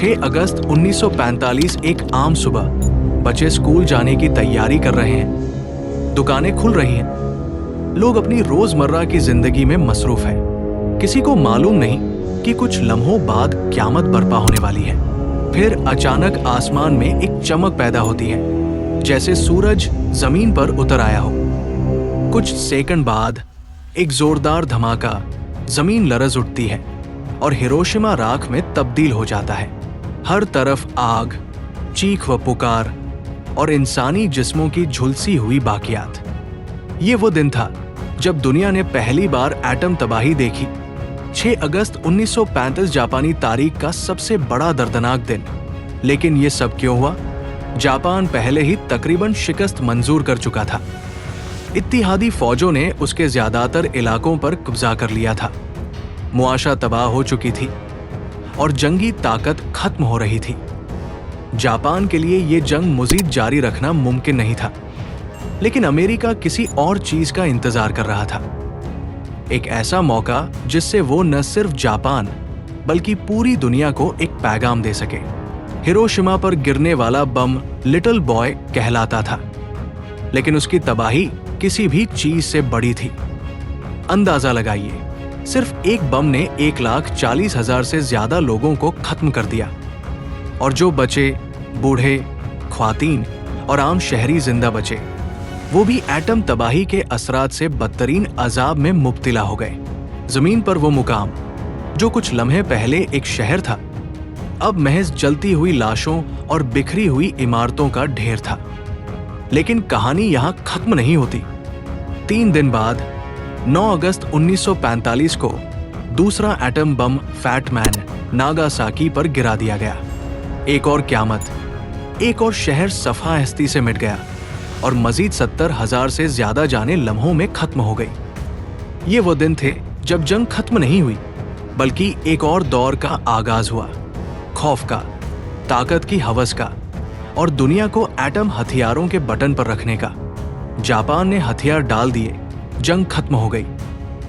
6 अगस्त 1945 एक आम सुबह। बच्चे स्कूल जाने की तैयारी कर रहे हैं। दुकानें खुल रही हैं। लोग अपनी रोजमर्रा की जिंदगी में मसरूफ हैं। किसी को मालूम नहीं कि कुछ लम्हों बाद क़यामत बर्पा होने वाली है। फिर अचानक आसमान में एक चमक पैदा होती है, जैसे सूरज जमीन पर उतर आया हो। कुछ सेकंड बाद एक जोरदार धमाका, जमीन लरज उठती है और हिरोशिमा राख में तब्दील हो जाता है। हर तरफ आग, चीख व पुकार और इंसानी जिस्मों की झुलसी हुई बाकियात। ये वो दिन था जब दुनिया ने पहली बार एटम तबाही देखी। 6 अगस्त 1935 जापानी तारीख का सबसे बड़ा दर्दनाक दिन। लेकिन ये सब क्यों हुआ? जापान पहले ही तकरीबन शिकस्त मंजूर कर चुका था। इत्तेहादी फौजों ने उसके ज्यादातर इलाकों पर कब्जा कर लिया था। मुआशा तबाह हो चुकी थी और जंगी ताकत खत्म हो रही थी। जापान के लिए यह जंग मजीद जारी रखना मुमकिन नहीं था, लेकिन अमेरिका किसी और चीज का इंतजार कर रहा था। एक ऐसा मौका जिससे वो न सिर्फ जापान बल्कि पूरी दुनिया को एक पैगाम दे सके। हिरोशिमा पर गिरने वाला बम लिटिल बॉय कहलाता था, लेकिन उसकी तबाही किसी भी चीज से बड़ी थी। अंदाजा लगाइए, सिर्फ एक बम ने 1,40,000 से ज्यादा लोगों को खत्म कर दिया, और जो बचे, बूढ़े, ख्वातीन और आम शहरी जिंदा बचे, वो भी एटम तबाही के असरात से बदतरीन अजाब में मुब्तला हो गए। जमीन पर वो मुकाम जो कुछ लम्हे पहले एक शहर था, अब महज जलती हुई लाशों और बिखरी हुई इमारतों का ढेर था। लेकिन कहानी यहां खत्म नहीं होती। 3 दिन बाद 9 अगस्त 1945 को दूसरा एटम बम फैटमैन नागासाकी पर गिरा दिया गया। एक और क़यामत, एक और शहर सफा हस्ती से मिट गया और मजीद 70,000 से ज्यादा जानें लम्हों में खत्म हो गई। ये वो दिन थे जब जंग खत्म नहीं हुई, बल्कि एक और दौर का आगाज हुआ। खौफ का, ताकत की हवस का और दुनिया को एटम हथियारों के बटन पर रखने का। जापान ने हथियार डाल दिए, जंग खत्म हो गई।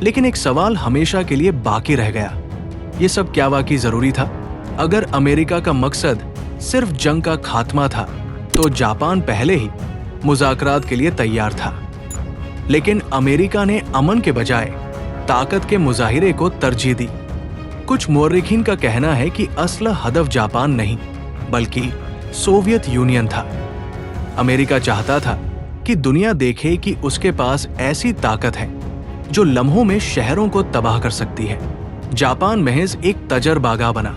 लेकिन एक सवाल हमेशा के लिए बाकी रह गया। ये सब क्या वाकई जरूरी था? अगर अमेरिका का मकसद सिर्फ जंग का खात्मा था, तो जापान पहले ही मुज़ाकरात के लिए तैयार था। लेकिन अमेरिका ने अमन के बजाय ताकत के मुजाहिरे को तरजीह दी। कुछ मुअर्रिखीन का कहना है कि असल हदफ जापान नहीं, बल्कि सोवियत यूनियन था। अमेरिका चाहता था कि दुनिया देखे कि उसके पास ऐसी ताकत है जो लम्हों में शहरों को तबाह कर सकती है। जापान महज एक तजरबागाह बना।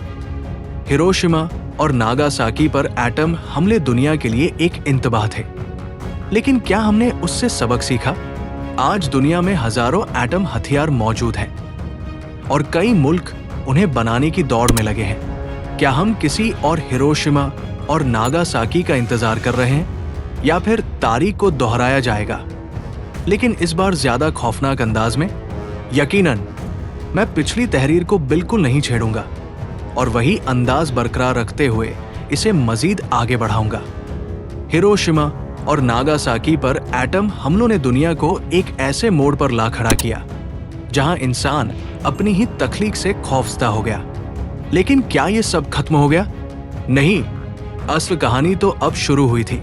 हिरोशिमा और नागासाकी पर एटम हमले दुनिया के लिए एक इंतबाह थे। लेकिन क्या हमने उससे सबक सीखा? आज दुनिया में हजारों एटम हथियार मौजूद हैं और कई मुल्क उन्हें बनाने की दौड़ में लगे हैं। क्या हम किसी और हिरोशिमा और नागासाकी का इंतजार कर रहे हैं, या फिर तारीख को दोहराया जाएगा, लेकिन इस बार ज्यादा खौफनाक अंदाज में? यकीनन मैं पिछली तहरीर को बिल्कुल नहीं छेड़ूंगा और वही अंदाज बरकरार रखते हुए इसे मजीद आगे बढ़ाऊंगा। हिरोशिमा और नागासाकी पर एटम हमलों ने दुनिया को एक ऐसे मोड़ पर ला खड़ा किया जहां इंसान अपनी ही तख्लीक से खौफजदा हो गया। लेकिन क्या यह सब खत्म हो गया? नहीं, असल कहानी तो अब शुरू हुई थी।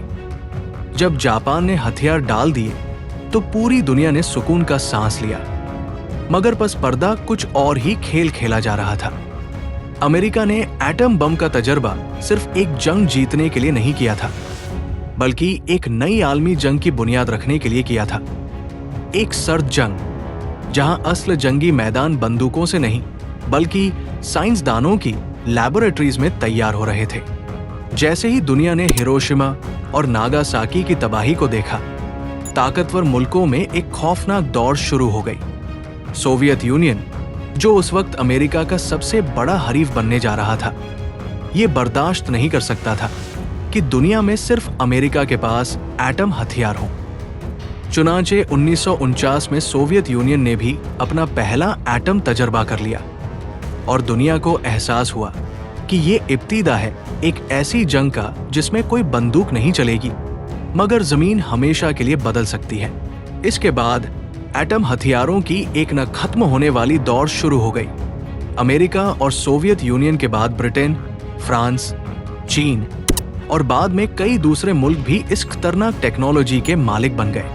जब जापान ने हथियार डाल दिए तो पूरी दुनिया ने सुकून का सांस लिया, मगर पस पर्दा कुछ और ही खेल खेला जा रहा था। अमेरिका ने एटम बम का तजर्बा सिर्फ एक जंग जीतने के लिए नहीं किया था, बल्कि एक नई आलमी जंग की बुनियाद रखने के लिए किया था। एक सर्द जंग जहां असल जंगी मैदान बंदूकों से नहीं, बल्कि साइंसदानों की लैबोरेटरीज में तैयार हो रहे थे। जैसे ही दुनिया ने हिरोशिमा और नागासाकी की तबाही को देखा, ताकतवर मुल्कों में एक खौफनाक दौड़ शुरू हो गई। सोवियत यूनियन, जो उस वक्त अमेरिका का सबसे बड़ा हरीफ बनने जा रहा था, ये बर्दाश्त नहीं कर सकता था कि दुनिया में सिर्फ अमेरिका के पास एटम हथियार हों। चुनांचे 1949 में सोवियत यूनियन ने भी अपना पहला एटम तजर्बा कर लिया और दुनिया को एहसास हुआ कि ये इब्तिदा है एक ऐसी जंग का जिसमें कोई बंदूक नहीं चलेगी, मगर जमीन हमेशा के लिए बदल सकती है। इसके बाद एटम हथियारों की एक न खत्म होने वाली दौड़ शुरू हो गई। अमेरिका और सोवियत यूनियन के बाद ब्रिटेन, फ्रांस, चीन और बाद में कई दूसरे मुल्क भी इस खतरनाक टेक्नोलॉजी के मालिक बन गए।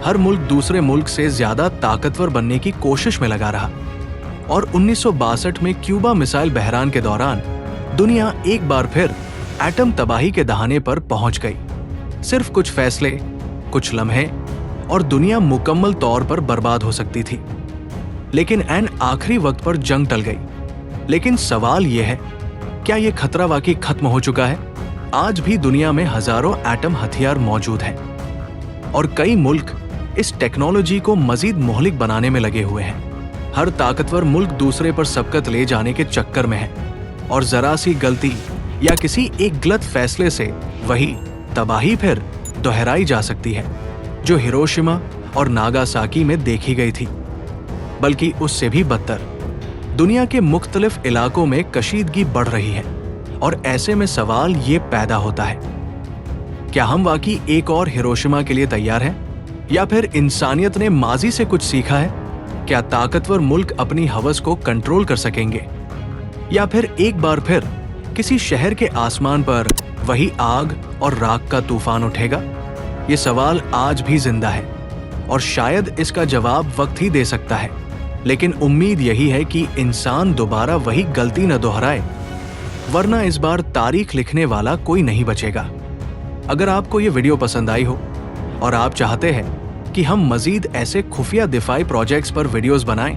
हर मुल्क दूसरे मुल्क से ज्यादा ताकतवर बनने की कोशिश में लगा रहा और 1962 में क्यूबा मिसाइल बहरान के दौरान दुनिया एक बार फिर एटम तबाही के दहाने पर पहुंच गई। सिर्फ कुछ फैसले, कुछ लम्हे और दुनिया मुकम्मल तौर पर बर्बाद हो सकती थी। लेकिन ऐन आखिरी वक्त पर जंग टल गई। लेकिन सवाल यह है, क्या यह खतरा वाकई खत्म हो चुका है? आज भी दुनिया में हजारों एटम हथियार मौजूद हैं और कई मुल्क इस टेक्नोलॉजी को मजीद मोहलिक बनाने में लगे हुए हैं। हर ताकतवर मुल्क दूसरे पर सबकत ले जाने के चक्कर में है और जरा सी गलती या किसी एक गलत फैसले से वही तबाही फिर दोहराई जा सकती है जो हिरोशिमा और नागासाकी में देखी गई थी। बल्कि उससे भी बदतर, दुनिया के मुख्तलिफ इलाकों में कशीदगी बढ़ रही है और ऐसे में सवाल ये पैदा होता है, क्या हम वाकई एक और हिरोशिमा के लिए तैयार हैं? या फिर इंसानियत ने माजी से कुछ सीखा है? क्या ताकतवर मुल्क अपनी हवस को कंट्रोल कर सकेंगे? या फिर एक बार फिर किसी शहर के आसमान पर वही आग और राख का तूफान उठेगा? ये सवाल आज भी जिंदा है और शायद इसका जवाब वक्त ही दे सकता है। लेकिन उम्मीद यही है कि इंसान दोबारा वही गलती न दोहराए, वरना इस बार तारीख लिखने वाला कोई नहीं बचेगा। अगर आपको ये वीडियो पसंद आई हो और आप चाहते हैं कि हम मजीद ऐसे खुफिया दिफाई प्रोजेक्ट्स पर वीडियोस बनाएं,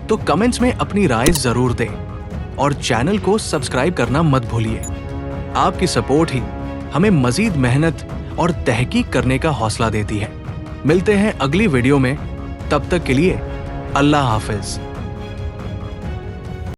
तो कमेंट्स में अपनी राय जरूर दें और चैनल को सब्सक्राइब करना मत भूलिए। आपकी सपोर्ट ही हमें मजीद मेहनत और तहकीक करने का हौसला देती है। मिलते हैं अगली वीडियो में, तब तक के लिए अल्लाह हाफिज।